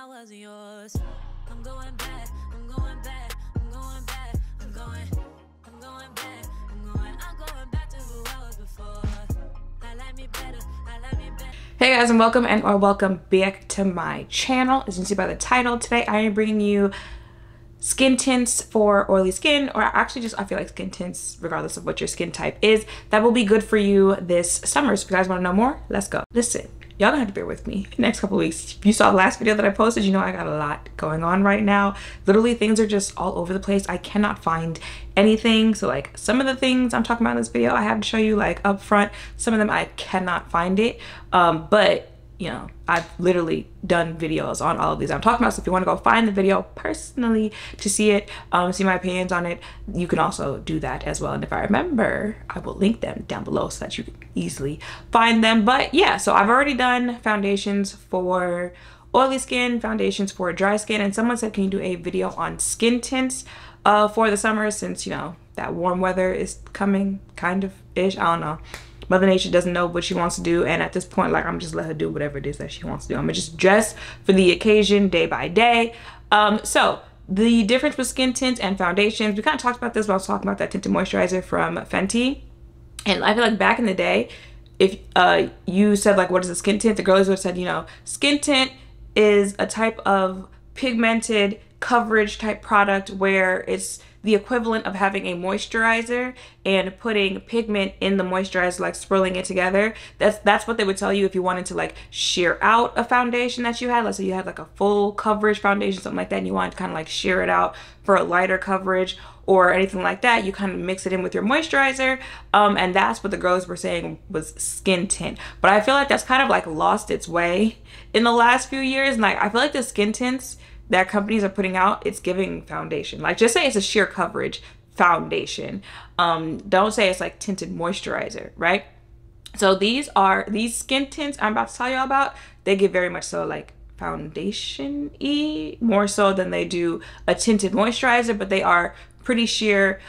I wasn't yours. I'm going back, I'm going back, I'm going back, I'm going back, I'm going back to who I was before. I like me better, I like me better. Hey guys, and welcome back to my channel. As you can see by the title, today I am bringing you skin tints for oily skin, or actually just I feel like skin tints regardless of what your skin type is that will be good for you this summer. So if you guys want to know more, let's go. Listen, y'all gonna have to bear with me next couple weeks. If you saw the last video that I posted, you know I got a lot going on right now. Literally things are just all over the place. I cannot find anything. So like some of the things I'm talking about in this video I have to show you like up front. Some of them I cannot find it, but you know, I've literally done videos on all of these I'm talking about. So if you want to go find the video personally to see it, see my opinions on it, you can also do that as well. And if I remember, I will link them down below so that you can easily find them. But yeah, so I've already done foundations for oily skin, foundations for dry skin, and someone said, can you do a video on skin tints for the summer, since, you know, that warm weather is coming, kind of ish. I don't know. Mother Nature doesn't know what she wants to do, and at this point, like, I'm just let her do whatever it is that she wants to do. I'm gonna just dress for the occasion day by day. So the difference with skin tints and foundations, we kind of talked about this when I was talking about that tinted moisturizer from Fenty. And I feel like back in the day, if you said like, what is a skin tint, the girls would have said, you know, skin tint is a type of pigmented coverage type product where it's the equivalent of having a moisturizer and putting pigment in the moisturizer, like swirling it together. That's what they would tell you if you wanted to like sheer out a foundation that you had. Let's say you had like a full coverage foundation, something like that, and you wanted to kind of like sheer it out for a lighter coverage or anything like that. You kind of mix it in with your moisturizer, and that's what the girls were saying was skin tint. But I feel like that's kind of like lost its way in the last few years. And like I feel like the skin tints that companies are putting out, it's giving foundation. Like just say it's a sheer coverage foundation. Don't say it's like tinted moisturizer, right? So these skin tints I'm about to tell y'all about, they give very much so like foundation-y, more so than they do a tinted moisturizer, but they are pretty sheer,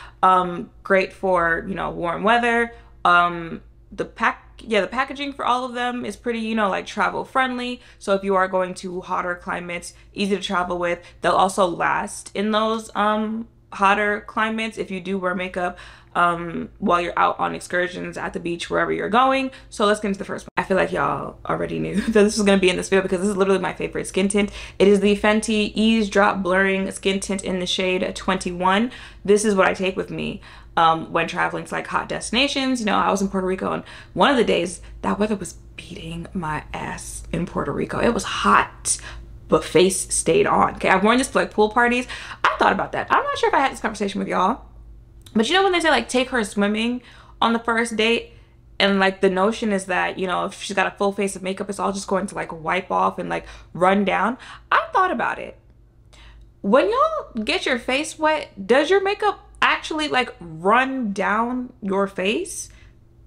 great for, you know, warm weather. The packaging for all of them is pretty, you know, like travel friendly. So if you are going to hotter climates, easy to travel with. They'll also last in those hotter climates if you do wear makeup while you're out on excursions at the beach, wherever you're going. So let's get into the first one. I feel like y'all already knew that this was going to be in this video because this is literally my favorite skin tint. It is the Fenty Eaze Drop Blurring Skin Tint in the shade 21. This is what I take with me when traveling to like hot destinations. You know, I was in Puerto Rico, and one of the days that weather was beating my ass in Puerto Rico. It was hot, but face stayed on. Okay, I've worn this to like pool parties. I thought about that. I'm not sure if I had this conversation with y'all, but you know when they say like take her swimming on the first date, and like the notion is that, you know, if she's got a full face of makeup, it's all just going to like wipe off and like run down. I thought about it. When y'all get your face wet, does your makeup actually like run down your face?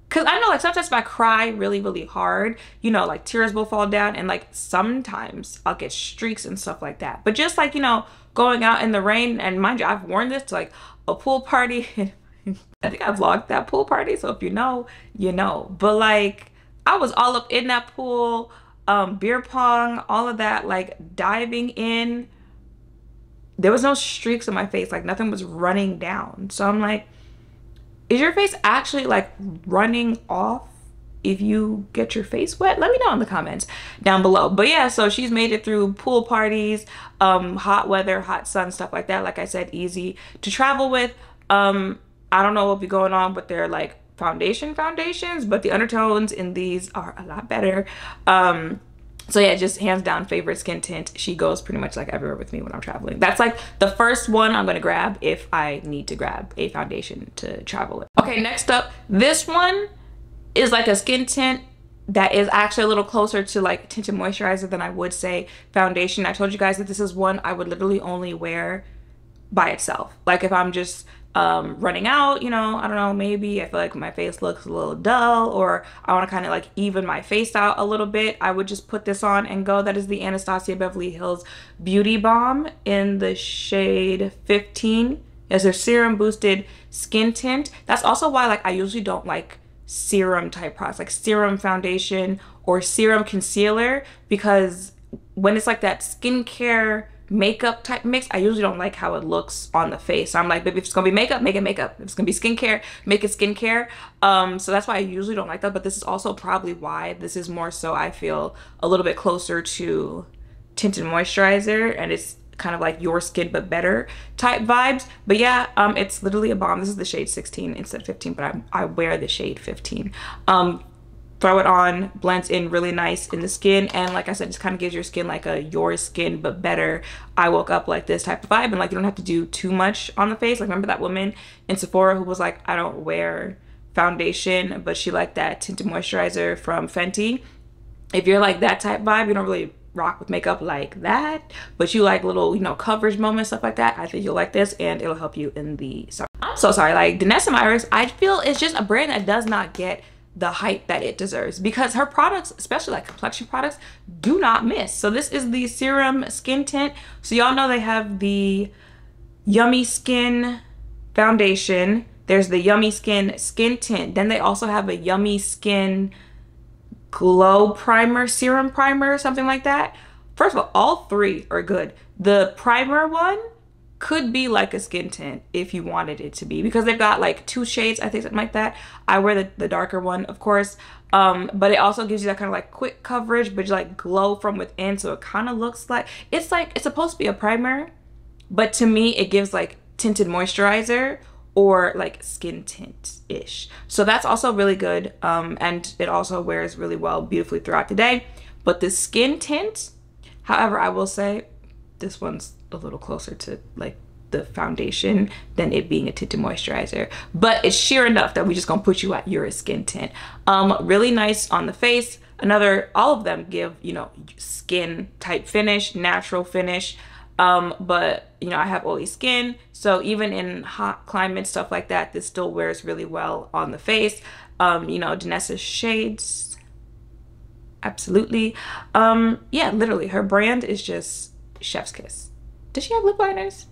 Because I know like sometimes if I cry really, really hard, you know, like tears will fall down, and like sometimes I'll get streaks and stuff like that. But just like, you know, going out in the rain, and mind you, I've worn this to like a pool party. I think I vlogged that pool party, so if you know, you know. But like I was all up in that pool, beer pong, all of that, like diving in. There was no streaks on my face, like nothing was running down. So I'm like, is your face actually like running off if you get your face wet? Let me know in the comments down below. But yeah, so she's made it through pool parties, hot weather, hot sun, stuff like that. Like I said, easy to travel with. I don't know what'll be going on with their like foundations, but the undertones in these are a lot better. So yeah, just hands down favorite skin tint. She goes pretty much like everywhere with me when I'm traveling. That's like the first one I'm gonna grab if I need to grab a foundation to travel with. Okay, next up, this one is like a skin tint that is actually a little closer to like tinted moisturizer than I would say foundation. I told you guys that this is one I would literally only wear by itself. Like if I'm just running out, you know, I don't know, maybe I feel like my face looks a little dull, or I want to kind of like even my face out a little bit, I would just put this on and go. That is the Anastasia Beverly Hills Beauty Balm in the shade 15. It's a serum boosted skin tint. That's also why like I usually don't like serum type products, like serum foundation or serum concealer, because when it's like that skincare makeup type mix, I usually don't like how it looks on the face. So I'm like, baby, if it's gonna be makeup, make it makeup. If it's gonna be skincare, make it skincare. So that's why I usually don't like that. But this is also probably why this is more so, I feel, a little bit closer to Tinted Moisturizer, and it's kind of like your skin but better type vibes. But yeah, it's literally a balm. This is the shade 16 instead of 15, but I wear the shade 15. Throw it on, blends in really nice in the skin, and like I said, just kind of gives your skin like a your skin but better, I woke up like this type of vibe. And like, you don't have to do too much on the face. Like, remember that woman in Sephora who was like, I don't wear foundation, but she liked that tinted moisturizer from Fenty? If you're like that type vibe, you don't really rock with makeup like that, but you like little, you know, coverage moments, stuff like that, I think you'll like this, and it'll help you in the summer. I'm so sorry, like Danessa Myricks, I feel it's just a brand that does not get the hype that it deserves, because her products, especially like complexion products, do not miss. So this is the Serum Skin Tint. So y'all know they have the Yummy Skin Foundation, there's the Yummy Skin Skin Tint, then they also have a Yummy Skin Glow Primer, Serum Primer, something like that. First of all three are good. The primer one could be like a skin tint if you wanted it to be, because they've got like 2 shades, I think, something like that. I wear the darker one, of course, but it also gives you that kind of like quick coverage, but you like glow from within, so it kind of looks like it's supposed to be a primer, but to me it gives like tinted moisturizer or like skin tint-ish. So that's also really good, and it also wears really well, beautifully throughout the day. But the skin tint, however, I will say this one's a little closer to like the foundation than it being a tinted moisturizer, but it's sheer enough that we just gonna put you at your skin tint. Really nice on the face. All of them give, you know, skin type finish, natural finish. But you know, I have oily skin, so even in hot climates, stuff like that, this still wears really well on the face. You know, Danessa shades, absolutely. Yeah, literally, her brand is just chef's kiss. Does she have lip liners?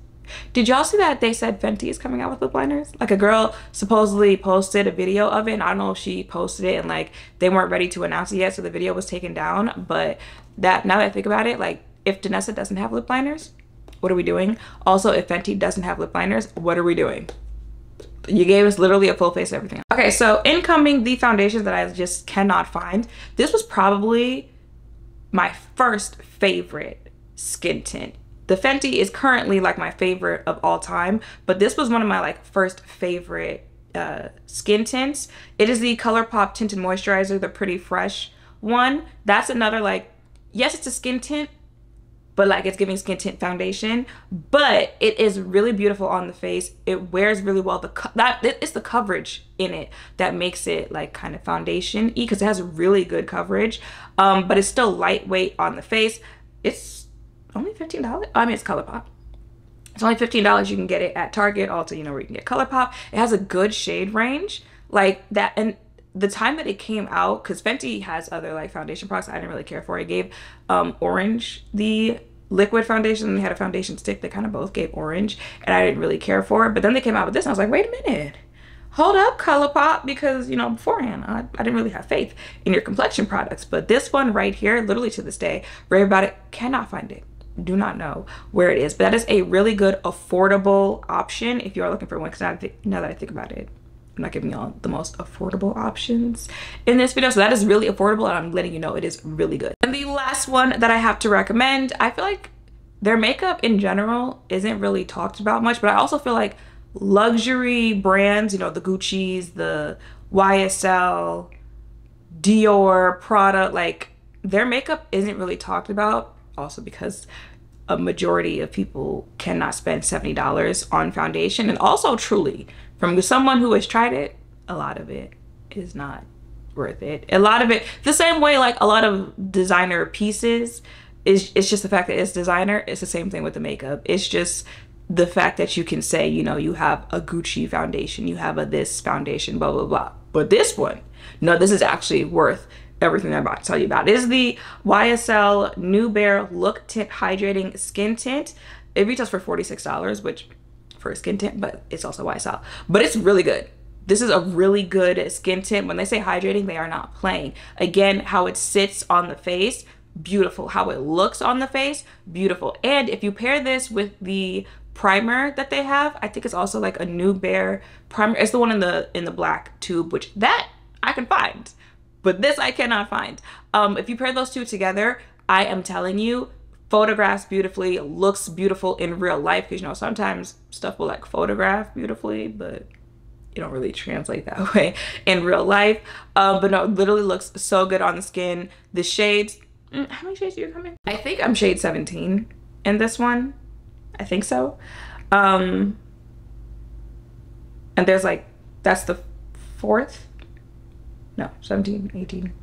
Did y'all see that they said Fenty is coming out with lip liners? Like, a girl supposedly posted a video of it, and I don't know if she posted it and like they weren't ready to announce it yet, so the video was taken down. But that, now that I think about it, like, if Danessa doesn't have lip liners, what are we doing? Also, if Fenty doesn't have lip liners, what are we doing? You gave us literally a full face of everything. Okay, so incoming, the foundations that I just cannot find. This was probably my first favorite skin tint. The Fenty is currently like my favorite of all time, but this was one of my like first favorite skin tints. It is the ColourPop Tinted Moisturizer, the Pretty Fresh one. That's another, like, yes, it's a skin tint, but like it's giving skin tint foundation, but it is really beautiful on the face. It wears really well. It's the coverage in it that makes it like kind of foundation-y, because it has really good coverage, but it's still lightweight on the face. It's only $15. I mean, it's ColourPop. It's only $15. You can get it at Target, Ulta, you know, where you can get ColourPop. It has a good shade range like that, and the time that it came out, because Fenty has other like foundation products I didn't really care for. It gave orange, the liquid foundation, and they had a foundation stick that kind of both gave orange, and I didn't really care for it. But then they came out with this, and I was like, wait a minute, hold up, ColourPop, because, you know, beforehand I didn't really have faith in your complexion products. But this one right here, literally to this day, rave about it, cannot find it, do not know where it is, but that is a really good affordable option if you are looking for one, because now that I think about it, I'm not giving y'all the most affordable options in this video. So that is really affordable, and I'm letting you know it is really good. And the last one that I have to recommend, I feel like their makeup in general isn't really talked about much, but I also feel like luxury brands, you know, the Gucci's, the YSL, Dior, Prada, like their makeup isn't really talked about, also because a majority of people cannot spend $70 on foundation. And also, truly, from someone who has tried it, a lot of it is not worth it. A lot of it, the same way like a lot of designer pieces, it's just the fact that it's designer. It's the same thing with the makeup. It's just the fact that you can say, you know, you have a Gucci foundation, you have a this foundation, blah, blah, blah. But this one, no, this is actually worth everything I'm about to tell you about. It is the YSL New Bare Look Tint Hydrating Skin Tint. It retails for $46, which for a skin tint, but it's also YSL. But it's really good. This is a really good skin tint. When they say hydrating, they are not playing. Again, how it sits on the face, beautiful. How it looks on the face, beautiful. And if you pair this with the primer that they have, I think it's also like a New Bare primer. It's the one in the black tube, which that I can find, but this I cannot find. If you pair those two together, I am telling you, photographs beautifully, looks beautiful in real life, because you know sometimes stuff will like photograph beautifully, but you don't really translate that way in real life. But no, it literally looks so good on the skin. The shades, how many shades do you come in? I think I'm shade 17 in this one. I think so. And there's like, that's the fourth, no, 17, 18.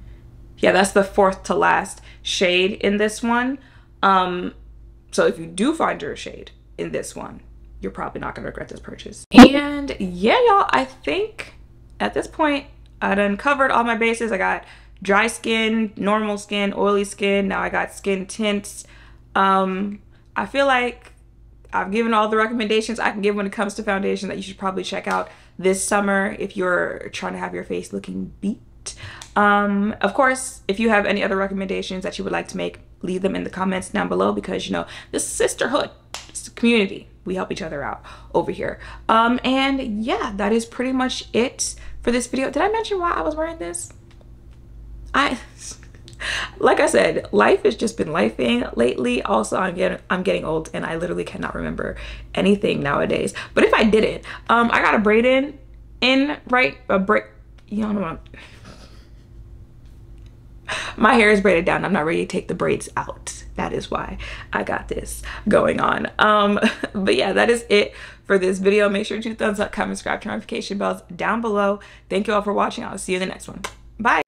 Yeah, that's the fourth to last shade in this one. So if you do find your shade in this one, you're probably not gonna regret this purchase. And yeah, y'all, I think at this point I done covered all my bases. I got dry skin, normal skin, oily skin. Now I got skin tints. I feel like I've given all the recommendations I can give when it comes to foundation that you should probably check out this summer if you're trying to have your face looking beat. Of course, if you have any other recommendations that you would like to make, leave them in the comments down below, because you know, this is sisterhood, it's a community. We help each other out over here. And yeah, that is pretty much it for this video. Did I mention why I was wearing this? Like I said, life has just been lifing lately. Also, I'm getting old and I literally cannot remember anything nowadays. But if I did it, I got a braid you know what? My hair is braided down. I'm not ready to take the braids out. That is why I got this going on. But yeah, that is it for this video. Make sure to thumbs up, comment, subscribe, turn notification bells down below. Thank you all for watching. I'll see you in the next one. Bye.